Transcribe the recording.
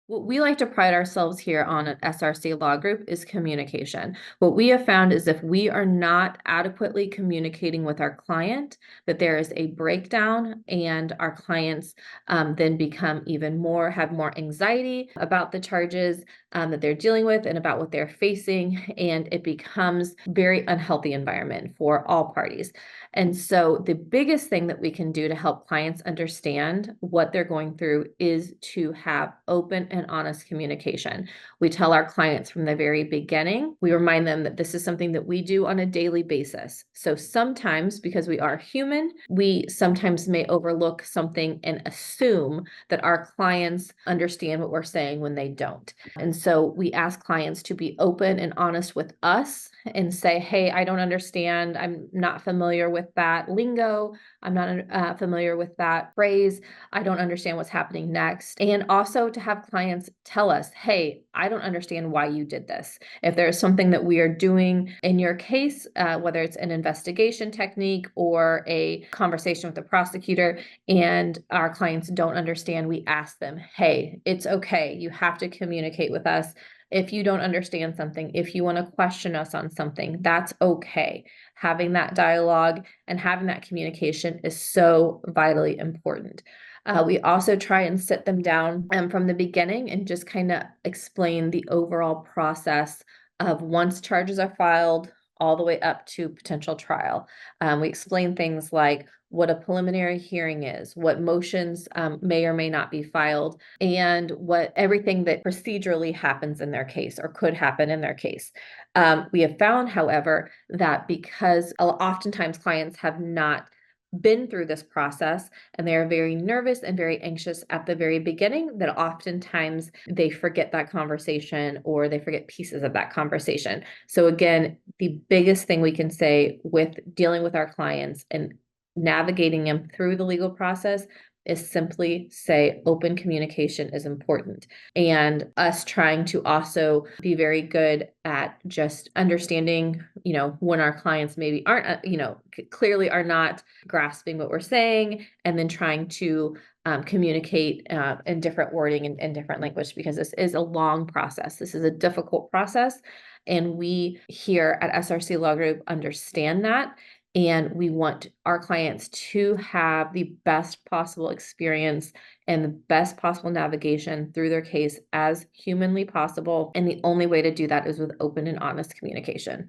What we like to pride ourselves here on at SRC Law Group is communication. What we have found is if we are not adequately communicating with our client, that there is a breakdown and our clients then become have more anxiety about the charges that they're dealing with and about what they're facing. And it becomes very unhealthy environment for all parties. And so the biggest thing that we can do to help clients understand what they're going through is to have open and honest communication. We tell our clients from the very beginning, we remind them that this is something that we do on a daily basis. So sometimes, because we are human, we sometimes may overlook something and assume that our clients understand what we're saying when they don't. And so we ask clients to be open and honest with us and say, hey, I don't understand. I'm not familiar with that lingo. I'm not familiar with that phrase. I don't understand what's happening next. And also to have clients tell us, hey, I don't understand why you did this. If there's something that we are doing in your case, whether it's an investigation technique or a conversation with the prosecutor, and our clients don't understand, we ask them, hey, it's okay. You have to communicate with us. If you don't understand something, if you want to question us on something, that's okay. Having that dialogue and having that communication is so vitally important. We also try and sit them down from the beginning and just kind of explain the overall process of once charges are filed all the way up to potential trial. We explain things like what a preliminary hearing is, what motions may or may not be filed, and what everything that procedurally happens in their case or could happen in their case. We have found, however, that because oftentimes clients have not been through this process and they are very nervous and very anxious at the very beginning, that oftentimes they forget that conversation or they forget pieces of that conversation. So again, the biggest thing we can say with dealing with our clients and navigating them through the legal process is simply say open communication is important, and us trying to also be very good at just understanding, when our clients maybe aren't, clearly are not grasping what we're saying, and then trying to communicate in different wording and different language, because this is a long process. This is a difficult process. And we here at SRC Law Group understand that. And we want our clients to have the best possible experience and the best possible navigation through their case as humanly possible. And the only way to do that is with open and honest communication.